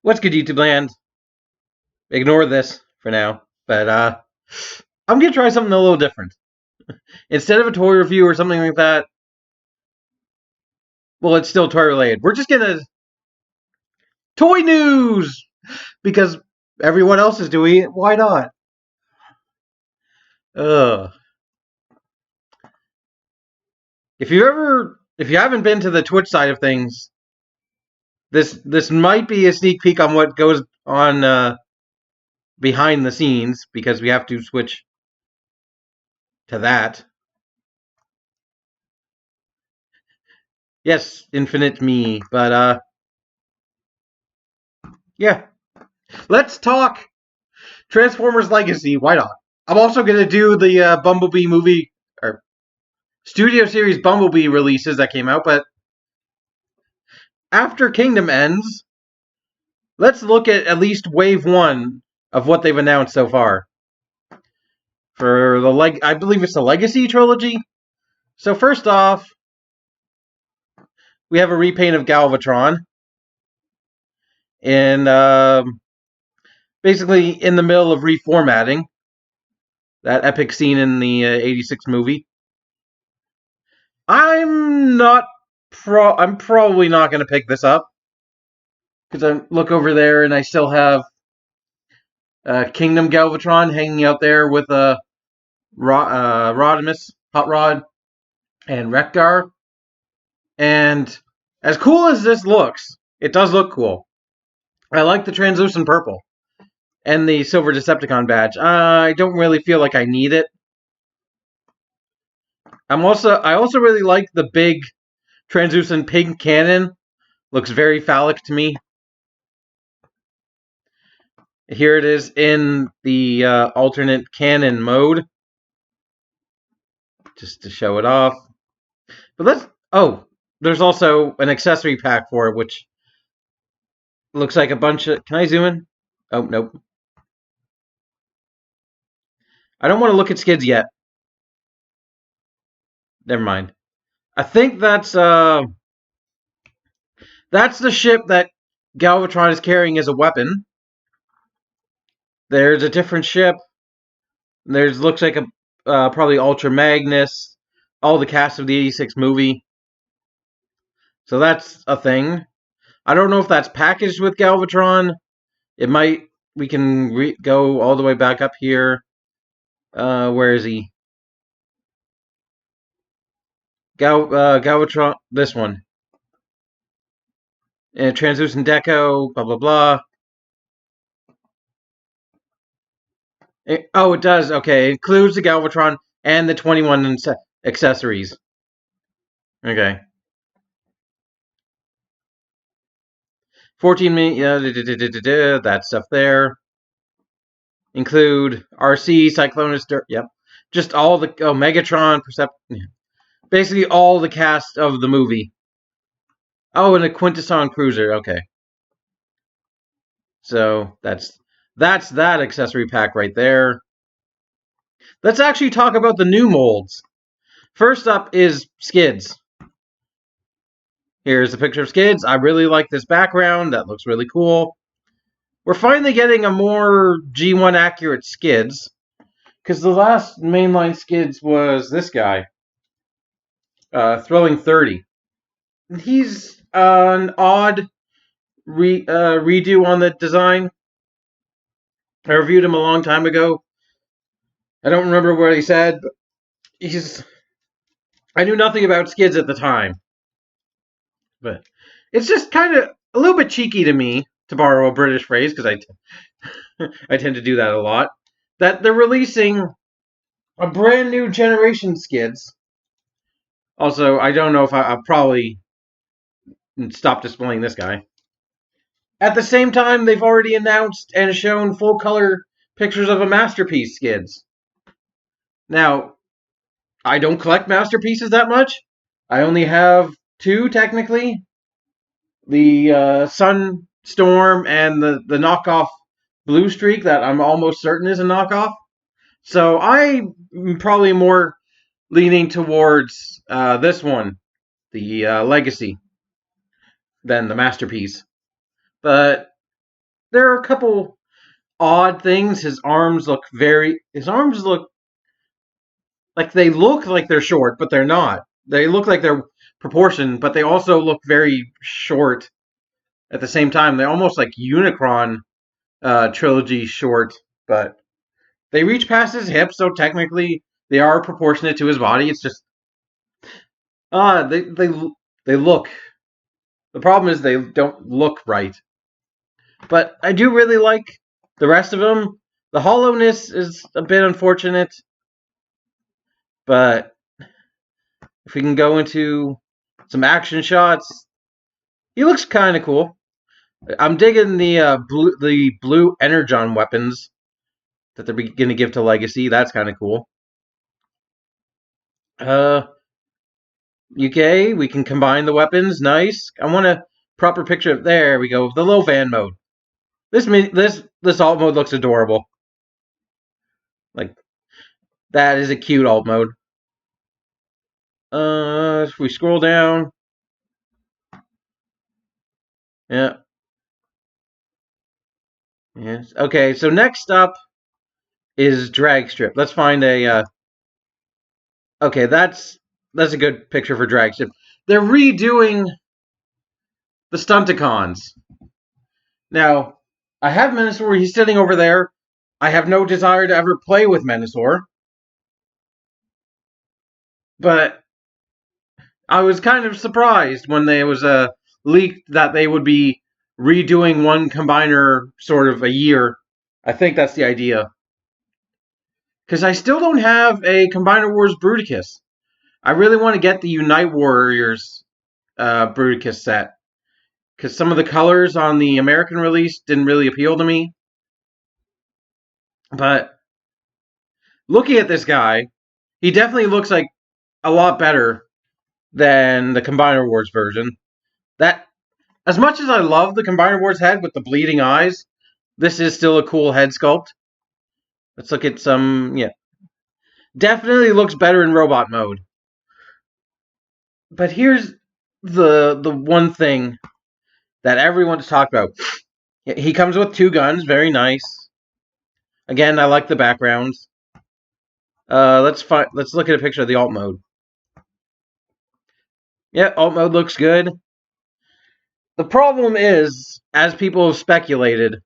What's good, YouTube land? Ignore this for now, but I'm gonna try something a little different. Instead of a toy review or something like that, well, it's still toy related. We're just gonna toy news because everyone else is doing it. Why not? Ugh. If you haven't been to the Twitch side of things, this might be a sneak peek on what goes on behind the scenes because we have to switch to that. Yes, infinite me, but yeah. Let's talk Transformers Legacy. Why not? I'm also gonna do the Bumblebee movie or Studio Series Bumblebee releases that came out, but after Kingdom ends, let's look at least Wave 1 of what they've announced so far. For the I believe it's the Legacy trilogy. So first off, we have a repaint of Galvatron, and basically in the middle of reformatting that epic scene in the '86 movie. I'm probably not going to pick this up because I look over there and I still have Kingdom Galvatron hanging out there with Rodimus, Hot Rod, and Rektar. And as cool as this looks, it does look cool. I like the translucent purple and the silver Decepticon badge. I don't really feel like I need it. I also really like the big translucent pink cannon. Looks very phallic to me. Here it is in the alternate cannon mode. Just to show it off. But there's also an accessory pack for it, which looks like a bunch of... Can I zoom in? Oh, nope. I don't want to look at Skids yet. Never mind. I think that's the ship that Galvatron is carrying as a weapon. There's a different ship. Looks like a probably Ultra Magnus. All the cast of the '86 movie. So that's a thing. I don't know if that's packaged with Galvatron. It might. We can go all the way back up here. Where is he? Galvatron. This one. Translucent Deco. Blah blah blah. It does. Okay, it includes the Galvatron and the 21 accessories. Okay. 14 minutes. Yeah, that stuff there. Include RC, Cyclonus, yep. Just all the Megatron, basically all the cast of the movie. Oh, and a Quintesson Cruiser. Okay. So that's that accessory pack right there. Let's actually talk about the new molds. First up is Skids. Here's a picture of Skids. I really like this background. That looks really cool. We're finally getting a more G1 accurate Skids. Because the last mainline Skids was this guy. Thrilling 30. He's an odd redo on the design. I reviewed him a long time ago. I don't remember what he said, but I knew nothing about Skids at the time. But it's just kind of a little bit cheeky to me, to borrow a British phrase, because I tend to do that a lot, that they're releasing a brand new generation Skids. Also, I don't know if I'll probably stop displaying this guy. At the same time, they've already announced and shown full color pictures of a Masterpiece Skids. Now, I don't collect Masterpieces that much. I only have two, technically. The Sunstorm and the knockoff Blue Streak that I'm almost certain is a knockoff. So I'm probably more leaning towards this one, the Legacy, than the Masterpiece. But there are a couple odd things. His arms look like they look like they're short, but they're not. They look like they're proportioned, but they also look very short at the same time. They're almost like Unicron trilogy short, but they reach past his hips, so technically they are proportionate to his body. It's just they look. The problem is they don't look right. But I do really like the rest of them. The hollowness is a bit unfortunate, but if we can go into some action shots, he looks kind of cool. I'm digging the blue energon weapons that they're going to give to Legacy. That's kind of cool. UK, we can combine the weapons. Nice. I want a proper picture of. There we go. The low van mode. This alt mode looks adorable. Like that is a cute alt mode. If we scroll down, yeah. Yes. Okay, so next up is Dragstrip. Let's find a. Okay, that's a good picture for Dragstrip. They're redoing the Stunticons. Now, I have Menasor. He's sitting over there. I have no desire to ever play with Menasor, but I was kind of surprised when there was a leaked that they would be redoing one combiner sort of a year. I think that's the idea. Because I still don't have a Combiner Wars Bruticus. I really want to get the Unite Warriors Bruticus set. Because some of the colors on the American release didn't really appeal to me. But looking at this guy, he definitely looks like a lot better than the Combiner Wars version. That, as much as I love the Combiner Wars head with the bleeding eyes, this is still a cool head sculpt. Let's look at some, yeah. Definitely looks better in robot mode. But here's the one thing that everyone's talked about. He comes with 2 guns, very nice. Again, I like the backgrounds. Let's look at a picture of the alt mode. Yeah, alt mode looks good. The problem is, as people have speculated,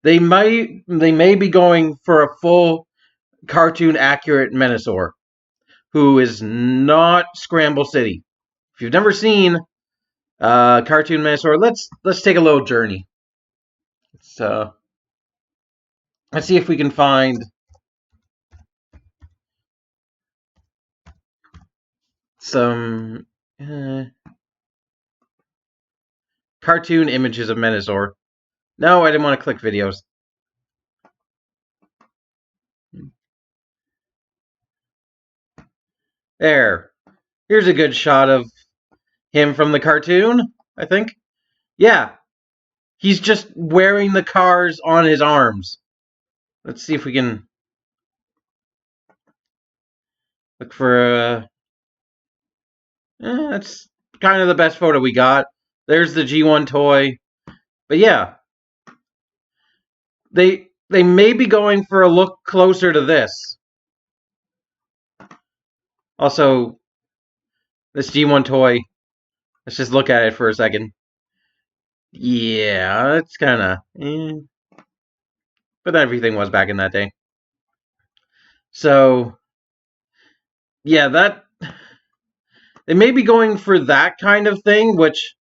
they may be going for a full cartoon accurate Menasor, who is not Scramble City. If you've never seen cartoon Menasor, let's take a little journey. Let's see if we can find some cartoon images of Menasor. No, I didn't want to click videos. There. Here's a good shot of him from the cartoon, I think. Yeah. He's just wearing the cars on his arms. Let's see if we can look for that's kind of the best photo we got. There's the G1 toy. But yeah. They may be going for a look closer to this. Also, this G1 toy, let's just look at it for a second. Yeah, it's kind of but everything was back in that day. So, yeah, they may be going for that kind of thing, which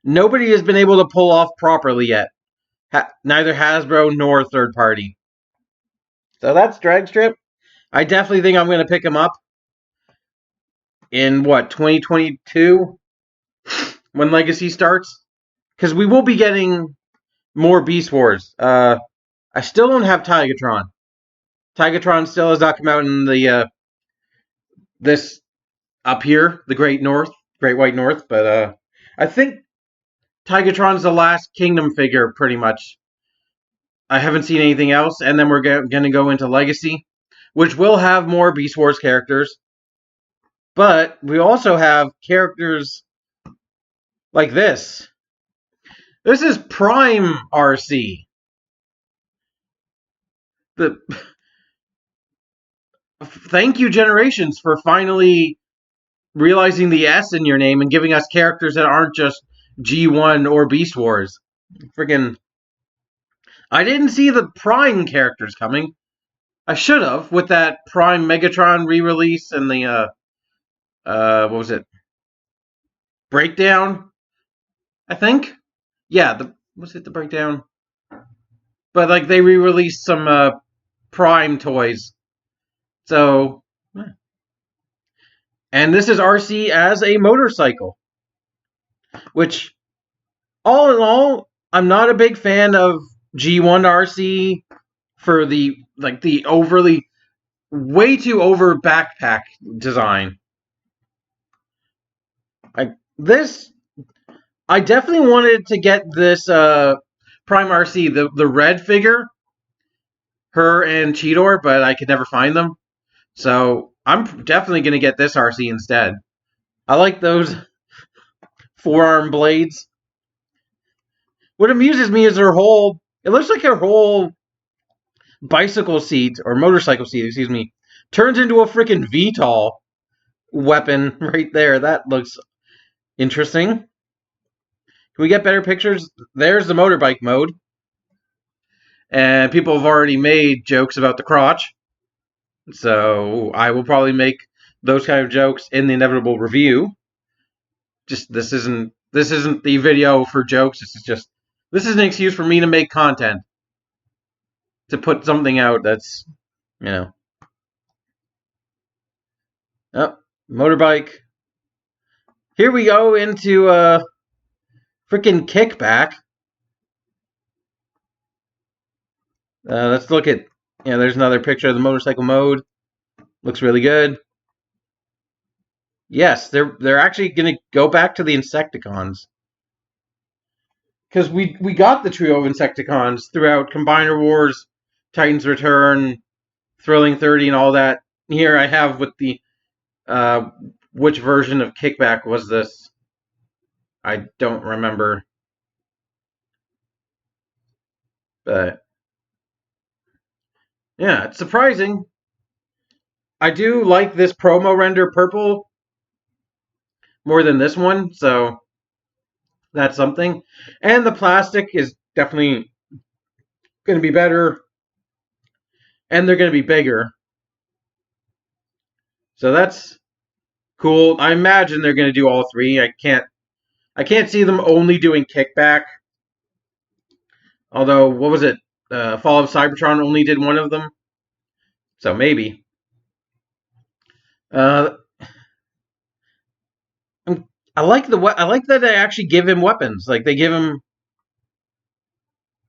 nobody has been able to pull off properly yet. Neither Hasbro nor third party. So that's Dragstrip. I definitely think I'm going to pick him up in, 2022? When Legacy starts? Because we will be getting more Beast Wars. I still don't have Tigatron. Tigatron still has not come out in the this up here, the Great White North, but I think Tigatron's the last Kingdom figure, pretty much. I haven't seen anything else, and then we're going to go into Legacy, which will have more Beast Wars characters, but we also have characters like this. This is Prime RC. Thank you, Generations, for finally realizing the S in your name and giving us characters that aren't just G1 or Beast Wars. Friggin'. I didn't see the Prime characters coming. I should have with that Prime Megatron re-release and the what was it? Breakdown, I think. Yeah, was it the Breakdown? But like they re-released some Prime toys. So, and this is RC as a motorcycle, which all in all, I'm not a big fan of G1 RC for the overly way too over backpack design. I definitely wanted to get this Prime RC, the red figure, her and Cheetor, but I could never find them. So I'm definitely going to get this RC instead. I like those forearm blades. What amuses me is her whole, it looks like her whole bicycle seat, or motorcycle seat, excuse me, turns into a freaking VTOL weapon right there. That looks interesting. Can we get better pictures? There's the motorbike mode. And people have already made jokes about the crotch. So I will probably make those kind of jokes in the inevitable review. Just this isn't the video for jokes. This is an excuse for me to make content. To put something out that's, Oh, motorbike. Here we go into freaking Kickback. Let's look at, there's another picture of the motorcycle mode. Looks really good. Yes, they're actually going to go back to the Insecticons. Because we got the trio of Insecticons throughout Combiner Wars, Titan's Return, Thrilling 30, and all that. Here I have with the, which version of Kickback was this? I don't remember. But, yeah, it's surprising. I do like this promo render purple more than this one, so that's something. And the plastic is definitely going to be better, and they're going to be bigger. So that's cool. I imagine they're going to do all three. I can't see them only doing Kickback. Although, what was it? Fall of Cybertron only did one of them. So maybe. I like that they actually give him weapons. Like they give him.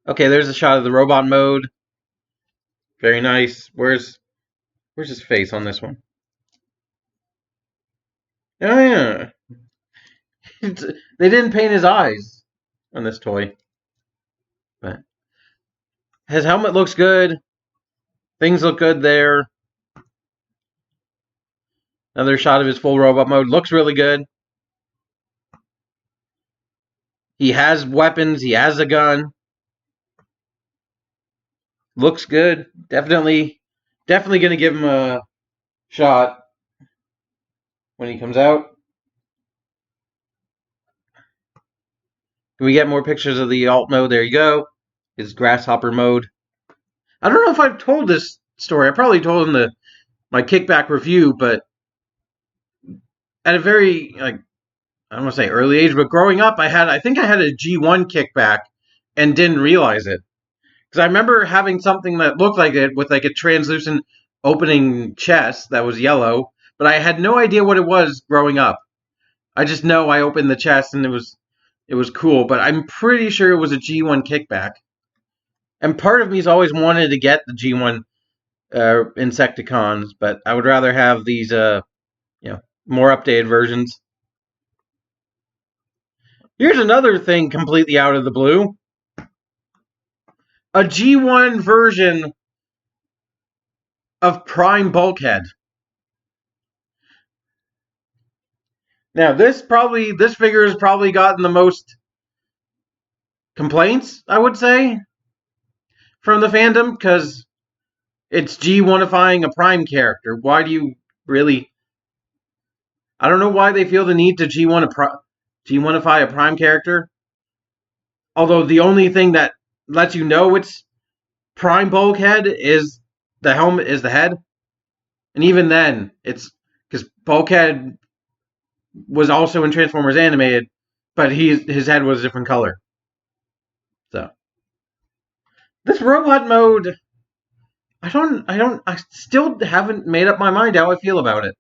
Okay, there's a shot of the robot mode. Very nice. Where's his face on this one? Oh yeah. They didn't paint his eyes on this toy. But his helmet looks good. Things look good there. Another shot of his full robot mode. Looks really good. He has weapons. He has a gun. Looks good. Definitely going to give him a shot when he comes out. Can we get more pictures of the alt mode? There you go. His grasshopper mode. I don't know if I've told this story. I probably told in my Kickback review, but at a very, I don't want to say early age, but growing up, I think I had a G1 Kickback and didn't realize it. Because I remember having something that looked like it with like a translucent opening chest that was yellow, but I had no idea what it was growing up. I just know I opened the chest and it was cool, but I'm pretty sure it was a G1 Kickback. And part of me's always wanted to get the G1 Insecticons, but I would rather have these more updated versions. Here's another thing completely out of the blue. A G1 version of Prime Bulkhead. Now this figure has probably gotten the most complaints, I would say, from the fandom, because it's G1ifying a Prime character. Why do you really... I don't know why they feel the need to G1ify a Prime character. Although the only thing that lets you know it's Prime Bulkhead is the helmet, is the head. And even then, it's because Bulkhead was also in Transformers Animated, but his head was a different color. So this robot mode, I still haven't made up my mind how I feel about it.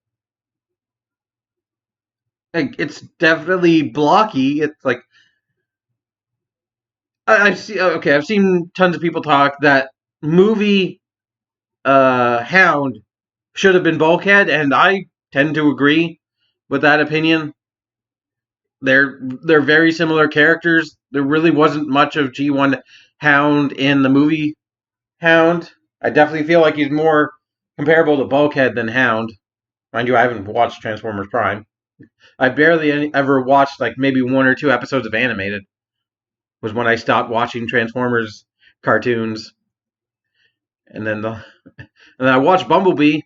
Like, it's definitely blocky. It's like I've seen tons of people talk that movie Hound should have been Bulkhead, and I tend to agree with that opinion. They're very similar characters. There really wasn't much of G1 Hound in the movie Hound. I definitely feel like he's more comparable to Bulkhead than Hound. Mind you, I haven't watched Transformers Prime. I barely ever watched like maybe 1 or 2 episodes of Animated. Was when I stopped watching Transformers cartoons. And then I watched Bumblebee,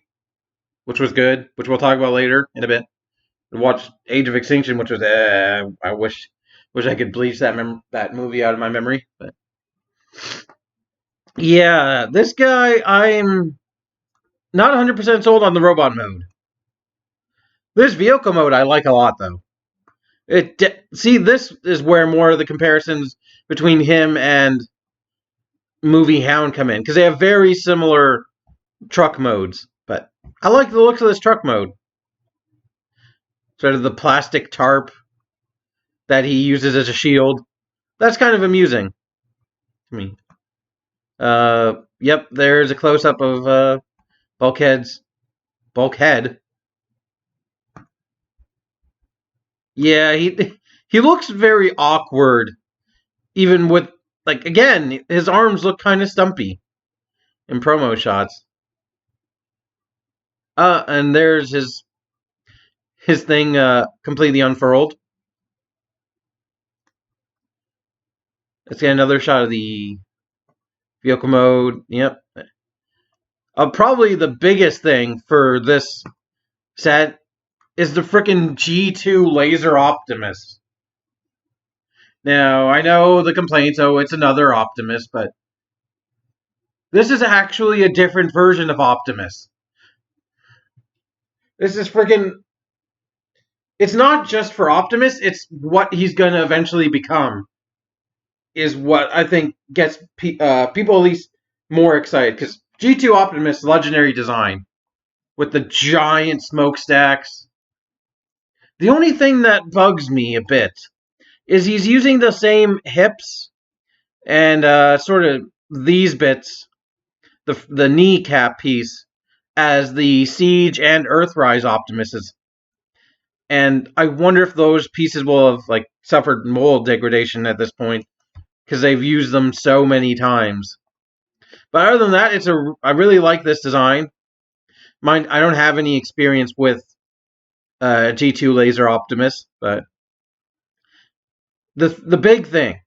which was good, which we'll talk about later in a bit. I watched Age of Extinction, which was I wish I could bleach that movie out of my memory. But yeah, this guy, I'm not 100% sold on the robot mode. This vehicle mode I like a lot though. This is where more of the comparisons between him and movie Hound come in, because they have very similar truck modes. But I like the looks of this truck mode. Sort of the plastic tarp that he uses as a shield. That's kind of amusing to me. Yep, there's a close-up of Bulkhead. Yeah, he looks very awkward, even with, like, again, his arms look kind of stumpy in promo shots. And there's his thing completely unfurled. Let's get another shot of the vehicle mode. Yep. Probably the biggest thing for this set is the frickin' G2 Laser Optimus. Now, I know the complaints, it's another Optimus, but this is actually a different version of Optimus. This is frickin'... It's not just for Optimus, it's what he's gonna eventually become. Is what I think gets people at least more excited, because G2 Optimus, legendary design, with the giant smokestacks. The only thing that bugs me a bit is he's using the same hips and sort of these bits, the kneecap piece, as the Siege and Earthrise Optimuses. And I wonder if those pieces will have like suffered mold degradation at this point, because they've used them so many times. But other than that, I really like this design. I don't have any experience with G2 Laser Optimus, but the big thing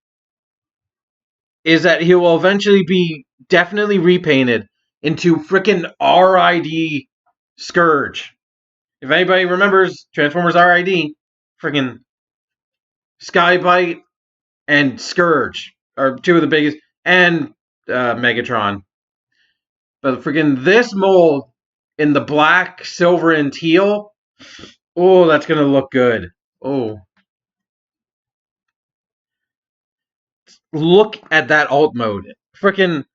is that he will eventually be definitely repainted into frickin' RID Scourge. If anybody remembers Transformers RID, frickin' Skybite and Scourge are two of the biggest, and Megatron. But frickin' this mold in the black, silver, and teal, oh, that's gonna look good. Oh. Look at that alt mode. Frickin',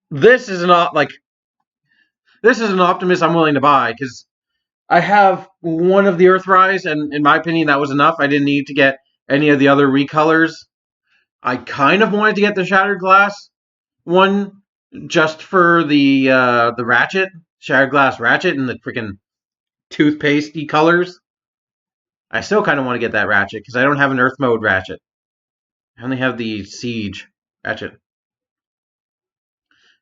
this is an Optimus I'm willing to buy, because I have one of the Earthrise, and in my opinion, that was enough. I didn't need to get any of the other recolors. I kind of wanted to get the Shattered Glass one just for the Ratchet, Shattered Glass Ratchet, and the freaking toothpastey colors. I still kind of want to get that Ratchet because I don't have an Earth mode Ratchet. I only have the Siege Ratchet.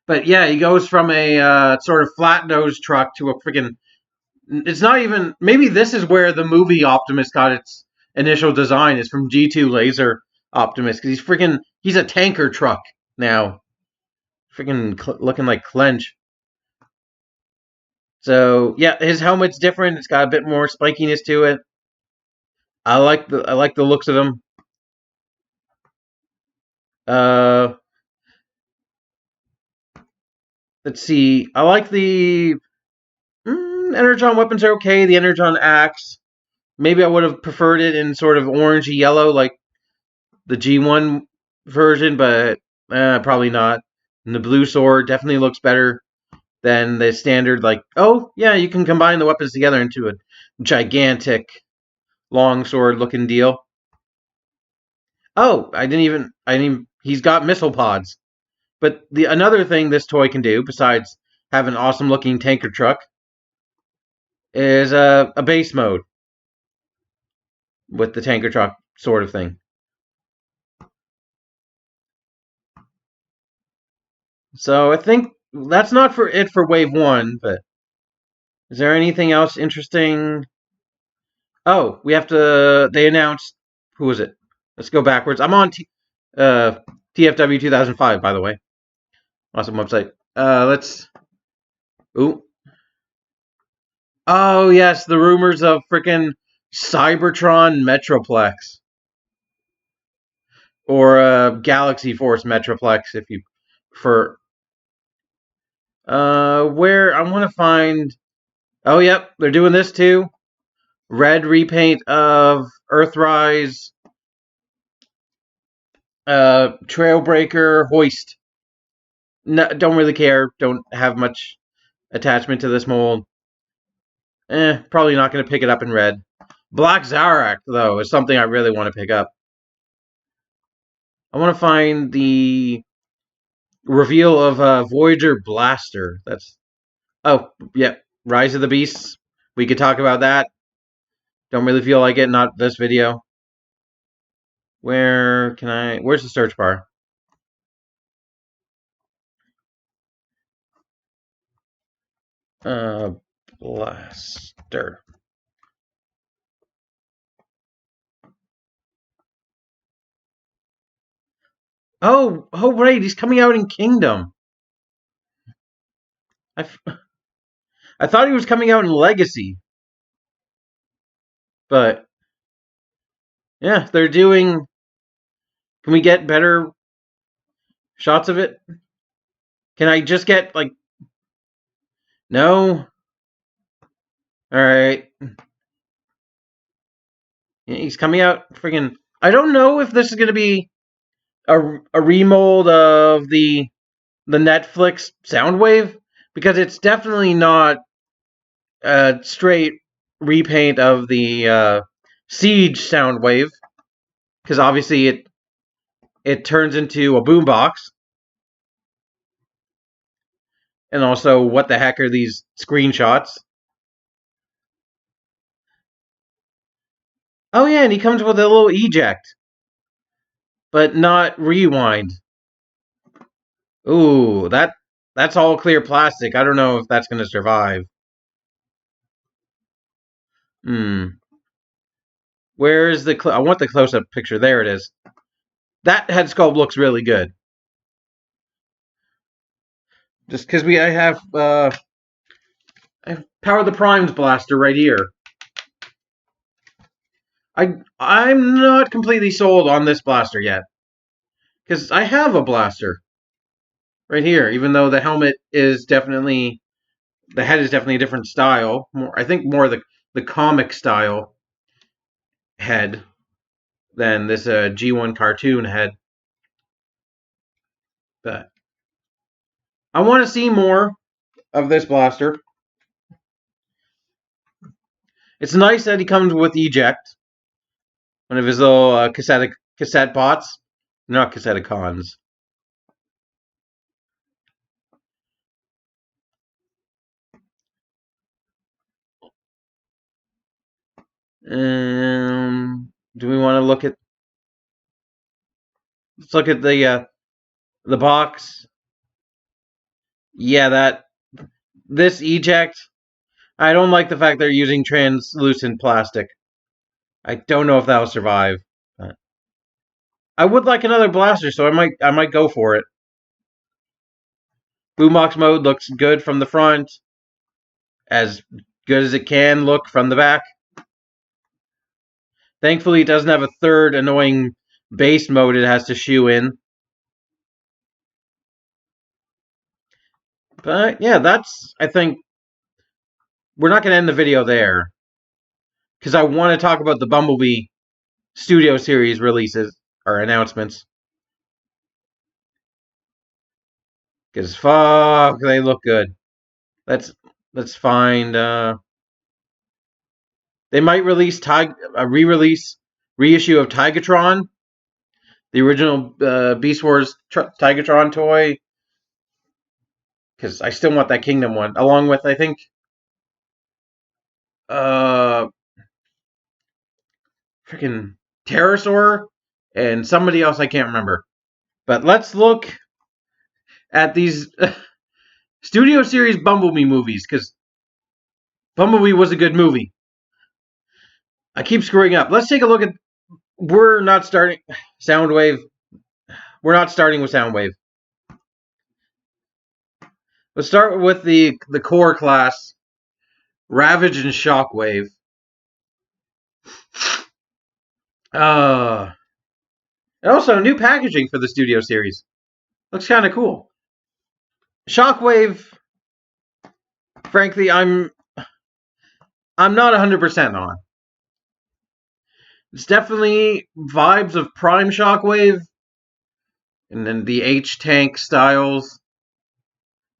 But yeah, he goes from a sort of flat nose truck to a freaking... It's not even... Maybe this is where the movie Optimus got its initial design, is from G2 Laser Optimus because he's a tanker truck now. Freaking looking like Clench. So yeah, his helmet's different. It's got a bit more spikiness to it. I like the looks of him. Uh, let's see. I like the Energon weapons are okay. The Energon axe. Maybe I would have preferred it in sort of orangey yellow like the G1 version, but probably not. And the blue sword definitely looks better than the standard. Like, oh yeah, you can combine the weapons together into a gigantic long sword looking deal. Oh, I didn't even. He's got missile pods. But another thing this toy can do, besides have an awesome looking tanker truck, is a base mode with the tanker truck sort of thing. So I think that's not for it for Wave 1, but is there anything else interesting? Oh, we have to. They announced. Who was it? Let's go backwards. I'm on TFW 2005, by the way. Awesome website. Let's. Ooh. Oh, yes, the rumors of freaking Cybertron Metroplex. Or Galaxy Force Metroplex, if you prefer. Where I want to find. Oh, yep, they're doing this too. Red repaint of Earthrise, Trailbreaker, Hoist. No, don't really care. Don't have much attachment to this mold. Probably not going to pick it up in red. Black Zarak, though, is something I really want to pick up. I want to find the reveal of Voyager Blaster. That's yeah, Rise of the Beasts. We could talk about that. Don't really feel like it. Not this video. Where's the search bar? Blaster. Oh, right. He's coming out in Kingdom. I thought he was coming out in Legacy. But, yeah, they're doing. Can we get better shots of it? Can I just get, like. No? Alright. He's coming out freaking. I don't know if this is going to be a remold of the Netflix Soundwave, because it's definitely not a straight repaint of the Siege Soundwave, because obviously it turns into a boombox. And also, what the heck are these screenshots? Oh yeah, and he comes with a little eject, but not rewind. Ooh, that's all clear plastic. I don't know if that's going to survive. Where is I want the close-up picture. There it is. That head sculpt looks really good. Just because I have Power the Primes blaster right here. I'm not completely sold on this blaster yet, because I have a blaster right here. Even though the helmet is definitely, the head is definitely a different style. I think more the comic style head than this G1 cartoon head. But I want to see more of this blaster. It's nice that he comes with eject. One of his little cassette pots. Not Cassetticons. Do we want to look at? Let's look at the box. Yeah, this eject. I don't like the fact they're using translucent plastic. I don't know if that'll survive. I would like another blaster, so I might go for it. Boombox mode looks good from the front, as good as it can look from the back. Thankfully, it doesn't have a third annoying base mode it has to shoe in. But yeah, I think, we're not going to end the video there, because I want to talk about the Bumblebee Studio Series releases, or announcements. Because fuck, they look good. Let's find, they might release a re-release reissue of Tigatron, the original Beast Wars Tigatron toy, because I still want that Kingdom one, along with, I think, freaking Pterosaur and somebody else I can't remember. But let's look at these Studio Series Bumblebee movies, because Bumblebee was a good movie. I keep screwing up. Let's take a look at. We're not starting Soundwave. We're not starting with Soundwave. Let's start with the core class, Ravage and Shockwave. And also new packaging for the Studio Series. Looks kind of cool. Shockwave, frankly, I'm not 100% on. It's definitely vibes of Prime Shockwave, and then the H-Tank styles.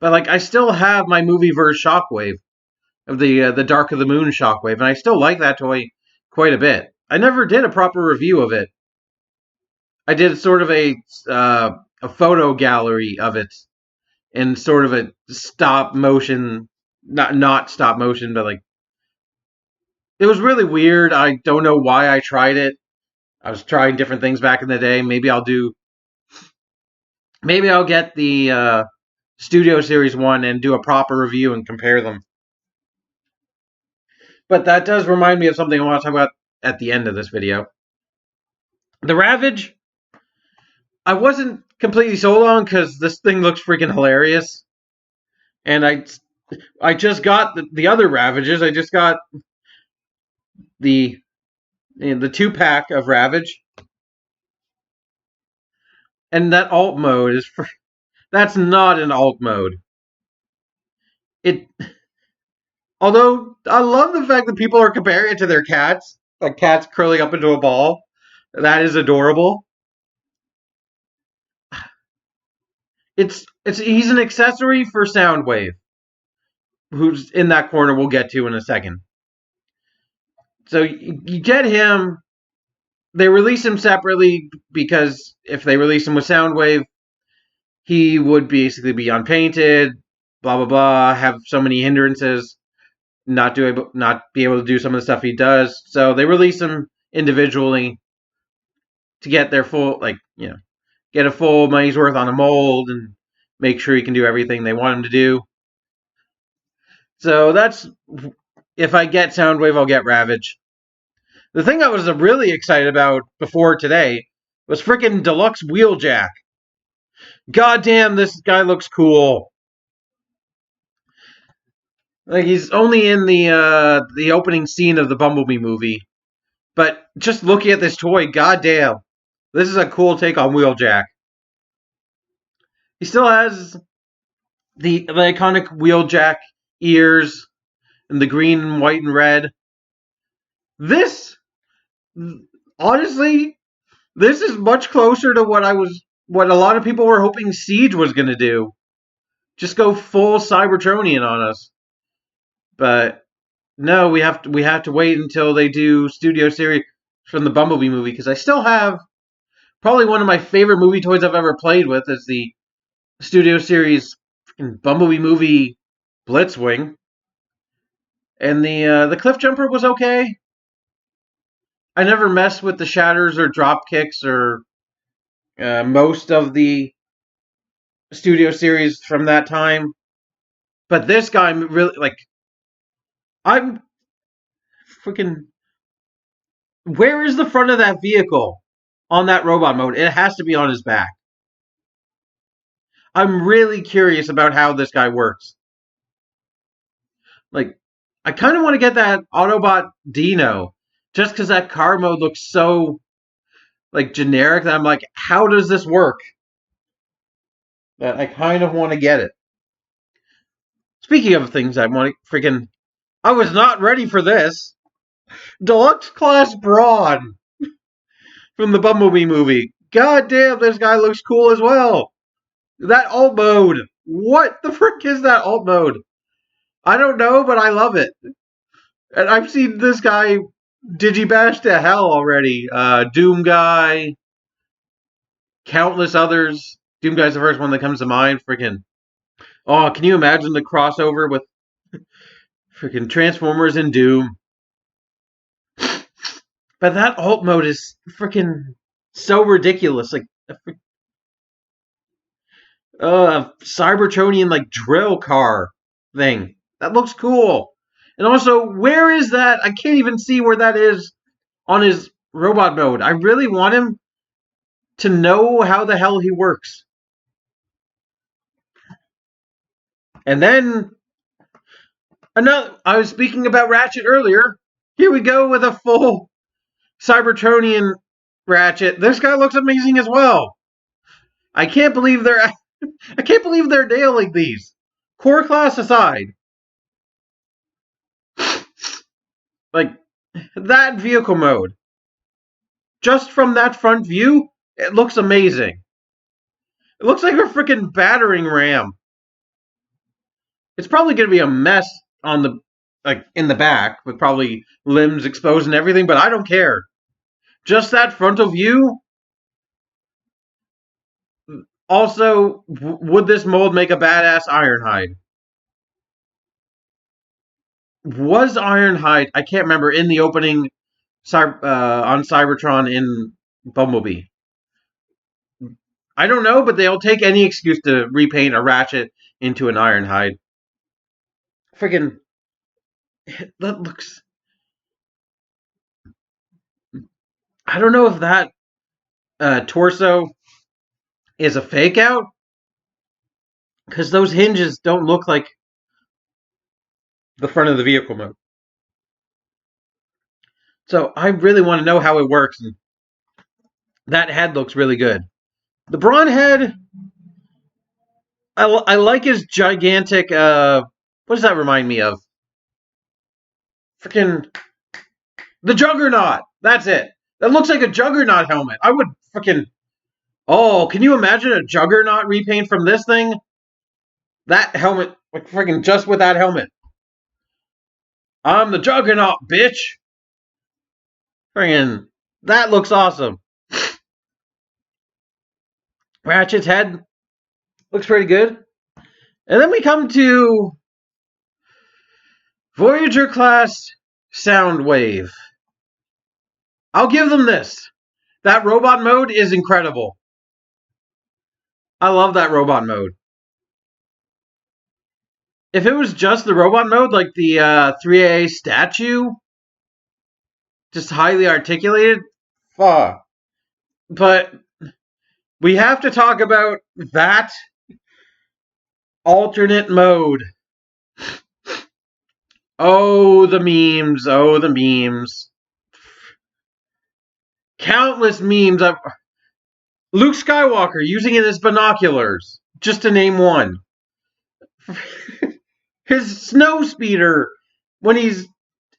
But like, I still have my Movieverse Shockwave of the Dark of the Moon Shockwave, and I still like that toy quite a bit. I never did a proper review of it. I did sort of a photo gallery of it in sort of a stop motion, not stop motion, but like, it was really weird. I don't know why I tried it. I was trying different things back in the day. Maybe I'll get the Studio Series 1 and do a proper review and compare them. But that does remind me of something I want to talk about at the end of this video. The Ravage, I wasn't completely sold on because this thing looks freaking hilarious. And I just got the other Ravages. I just got the 2-pack of Ravage. And that alt mode is that's not an alt mode. Although I love the fact that people are comparing it to their cats, like cats curling up into a ball. That is adorable. He's an accessory for Soundwave, who's in that corner we'll get to in a second. So you get him. They release him separately because if they release him with Soundwave, he would basically be unpainted, blah blah blah, have so many hindrances, not be able to do some of the stuff he does. So they release him individually to get their full, get a full money's worth on a mold and make sure he can do everything they want him to do. So that's, if I get Soundwave, I'll get Ravage. The thing I was really excited about before today was freaking Deluxe Wheeljack. Goddamn, this guy looks cool. Like, he's only in the opening scene of the Bumblebee movie. But just looking at this toy, goddamn, this is a cool take on Wheeljack. He still has the iconic Wheeljack ears and the green and white and red. This, honestly, this is much closer to what a lot of people were hoping Siege was going to do. Just go full Cybertronian on us. But no, we have to wait until they do Studio Series from the Bumblebee movie, because I still have probably one of my favorite movie toys I've ever played with is the Studio Series Bumblebee movie Blitzwing. And the Cliff Jumper was okay. I never messed with the shatters or drop kicks or most of the Studio Series from that time. But this guy really, like, I'm freaking. Where is the front of that vehicle? on that robot mode. It has to be on his back. I'm really curious about how this guy works. Like, I kind of want to get that Autobot Dino, just because that car mode looks so, like, generic that I'm like, how does this work? That I kind of want to get it. Speaking of things I want to freaking... I was not ready for this. Deluxe Class Broad from the Bumblebee movie. God damn, this guy looks cool as well. That alt mode. What the frick is that alt mode? I don't know, but I love it. And I've seen this guy digibash to hell already. Doom Guy, countless others. Doom Guy's the first one that comes to mind. Freaking. Oh, can you imagine the crossover with freaking Transformers and Doom? But that alt mode is freaking so ridiculous. Like, Cybertronian, like, drill car thing. That looks cool. And also, where is that? I can't even see where that is on his robot mode. I really want him to know how the hell he works. And then, I was speaking about Ratchet earlier. Here we go with a full Cybertronian Ratchet. This guy looks amazing as well. I can't believe they're nailing these. Core class aside. Like, that vehicle mode. Just from that front view, it looks amazing. It looks like a freaking battering ram. It's probably going to be a mess on the, like, in the back with probably limbs exposed and everything, but I don't care. Just that frontal view. Also, would this mold make a badass Ironhide? Was Ironhide, I can't remember, in the opening on Cybertron in Bumblebee? I don't know, but they'll take any excuse to repaint a Ratchet into an Ironhide. Freaking, that looks... I don't know if that torso is a fake out, because those hinges don't look like the front of the vehicle mode. So I really want to know how it works, and that head looks really good. The Brawn head, I like his gigantic, what does that remind me of? Freaking, the Juggernaut! That's it! That looks like a Juggernaut helmet. I would freaking... Oh, can you imagine a Juggernaut repaint from this thing? That helmet, like freaking just with that helmet. I'm the Juggernaut, bitch! Freaking, that looks awesome. Ratchet's head looks pretty good. And then we come to Voyager Class Soundwave. I'll give them this. That robot mode is incredible. I love that robot mode. If it was just the robot mode, like the 3AA statue, just highly articulated, fuck. But we have to talk about that alternate mode. Oh, the memes. Oh, the memes. Countless memes of Luke Skywalker using it as binoculars, just to name one. His snow speeder when he's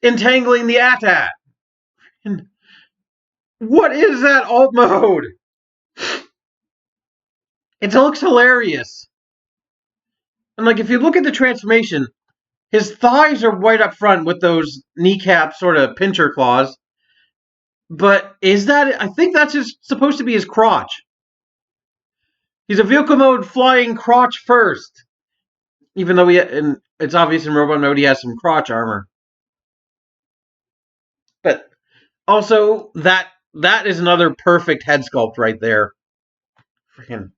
entangling the AT-AT. And what is that alt mode? It looks hilarious. And like, if you look at the transformation, his thighs are white up front with those kneecap sort of pincher claws. But is that... I think that's supposed to be his crotch. He's a vehicle mode flying crotch first. Even though and it's obvious in robot mode he has some crotch armor. But also, that is another perfect head sculpt right there. Freaking...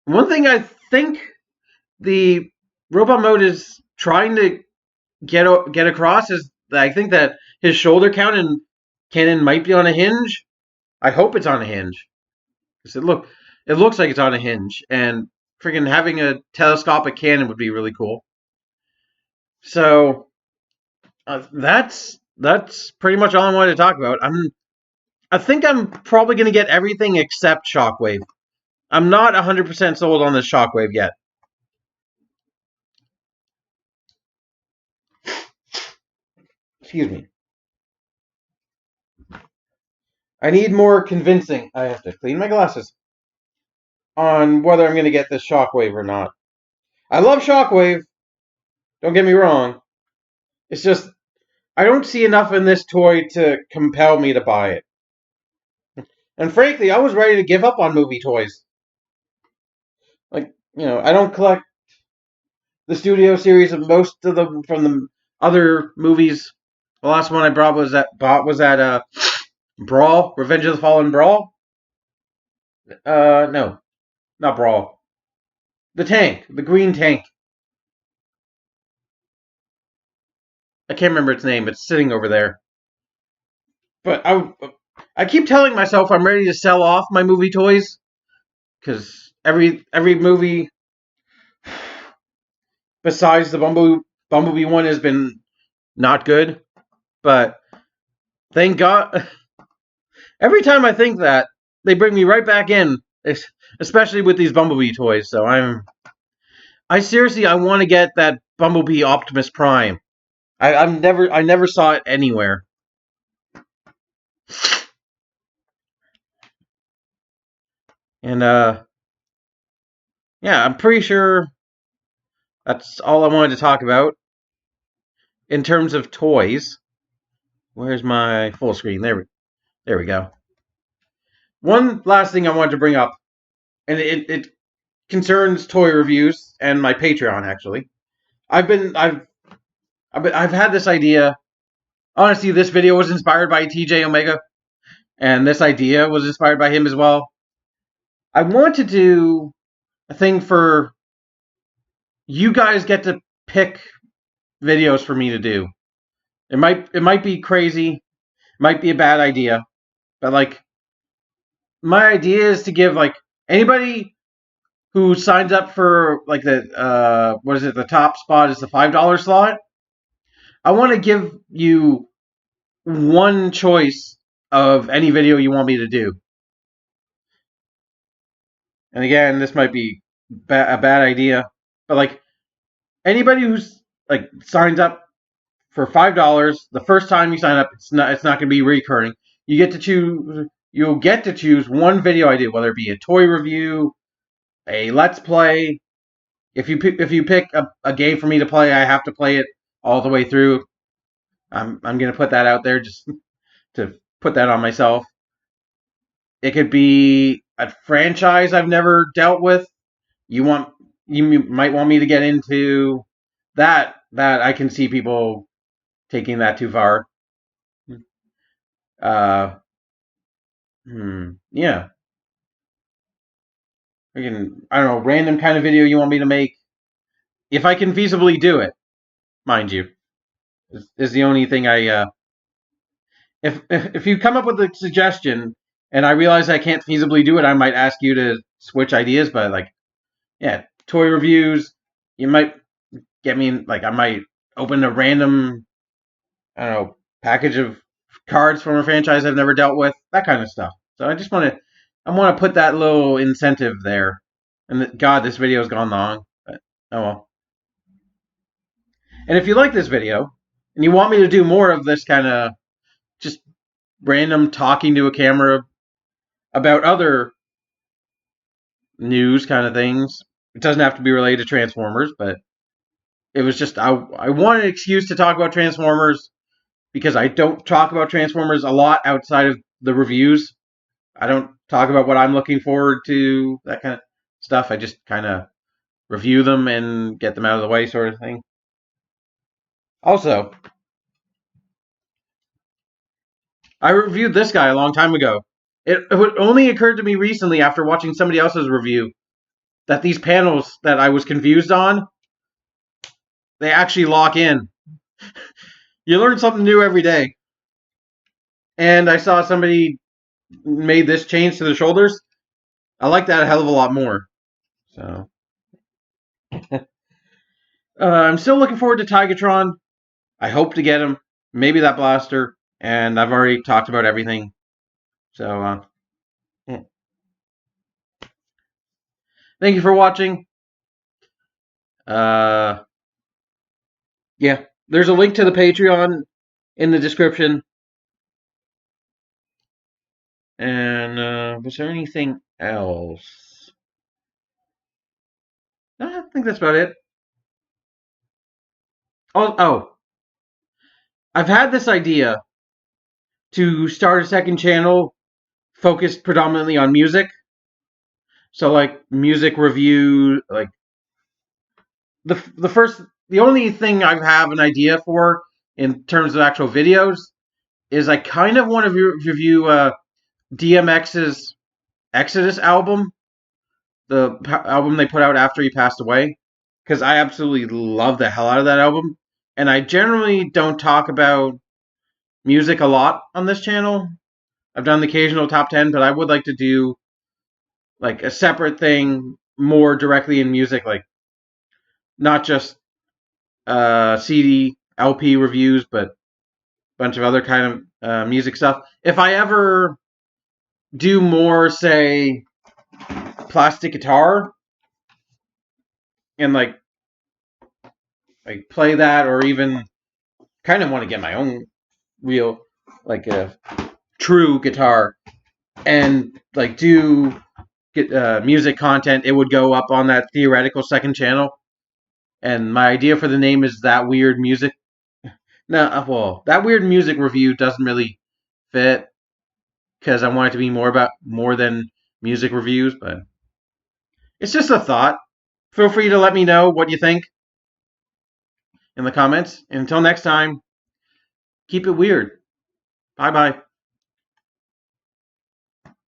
One thing I think the robot mode is trying to get across is that I think that his shoulder count in cannon might be on a hinge. I hope it's on a hinge. Because it looks like it's on a hinge. And freaking having a telescopic cannon would be really cool. So that's pretty much all I wanted to talk about. I think I'm probably going to get everything except Shockwave. I'm not 100% sold on this Shockwave yet. Excuse me. I need more convincing. I have to clean my glasses. On whether I'm going to get this Shockwave or not. I love Shockwave. Don't get me wrong. It's just, I don't see enough in this toy to compel me to buy it. And frankly, I was ready to give up on movie toys. Like, I don't collect the studio series of most of them from the other movies. The last one I bought was that Brawl, Revenge of the Fallen Brawl. No, not Brawl. The tank, the green tank. I can't remember its name. It's sitting over there. But I keep telling myself I'm ready to sell off my movie toys because every movie besides the Bumblebee one has been not good. But thank God, every time I think that, they bring me right back in, especially with these Bumblebee toys. So I seriously, I want to get that Bumblebee Optimus Prime. I never saw it anywhere. And yeah, I'm pretty sure that's all I wanted to talk about in terms of toys. Where's my full screen? There we go. One last thing I wanted to bring up, and it concerns toy reviews and my Patreon. Actually, I've had this idea. Honestly, this video was inspired by TJ Omega, and this idea was inspired by him as well. I want to do a thing for you guys get to pick videos for me to do. It might be crazy, might be a bad idea, but like my idea is to give like anybody who signs up for like the what is it, the top spot is the $5 slot. I want to give you one choice of any video you want me to do. And again, this might be a bad idea, but like anybody who's like signs up for $5, the first time you sign up, it's not going to be recurring. You'll get to choose one video I do, whether it be a toy review, a let's play. If you pick a game for me to play, I have to play it all the way through. I'm going to put that out there just to put that on myself. It could be a franchise I've never dealt with. You might want me to get into that I can see people taking that too far. Yeah. I don't know, random kind of video you want me to make. If I can feasibly do it, mind you, is the only thing I. If you come up with a suggestion and I realize I can't feasibly do it, I might ask you to switch ideas. But like, yeah, toy reviews, you might get me like I might open a random, I don't know, package of cards from a franchise I've never dealt with, that kind of stuff. So I just want to put that little incentive there. And God, this video has gone long, but oh well. And if you like this video and you want me to do more of this kind of just random talking to a camera about other news kind of things, it doesn't have to be related to Transformers, but it was just I wanted an excuse to talk about Transformers because I don't talk about Transformers a lot outside of the reviews. I don't talk about what I'm looking forward to, that kind of stuff. I just kind of review them and get them out of the way, sort of thing. Also, I reviewed this guy a long time ago. It only occurred to me recently after watching somebody else's review that these panels that I was confused on, they actually lock in. You learn something new every day. and I saw somebody made this change to the shoulders. I like that a hell of a lot more. So I'm still looking forward to Tigatron. I hope to get him. Maybe that blaster. And I've already talked about everything. So thank you for watching. Yeah, there's a link to the Patreon in the description. And was there anything else? I think that's about it. Oh, I've had this idea to start a second channel focused predominantly on music. So like music review, like the only thing I have an idea for in terms of actual videos is I kind of want to review DMX's Exodus album, the album they put out after he passed away, because I absolutely love the hell out of that album. And I generally don't talk about music a lot on this channel. I've done the occasional top 10, but I would like to do like a separate thing more directly in music, like not just CD, LP reviews, but a bunch of other kind of music stuff. If I ever do more, say, plastic guitar and like play that, or even kind of want to get my own real, like a true guitar and like do get music content, it would go up on that theoretical second channel. And my idea for the name is That Weird Music. No, well, That Weird Music Review doesn't really fit because I want it to be more than music reviews, but it's just a thought. Feel free to let me know what you think in the comments. And until next time, keep it weird. Bye bye.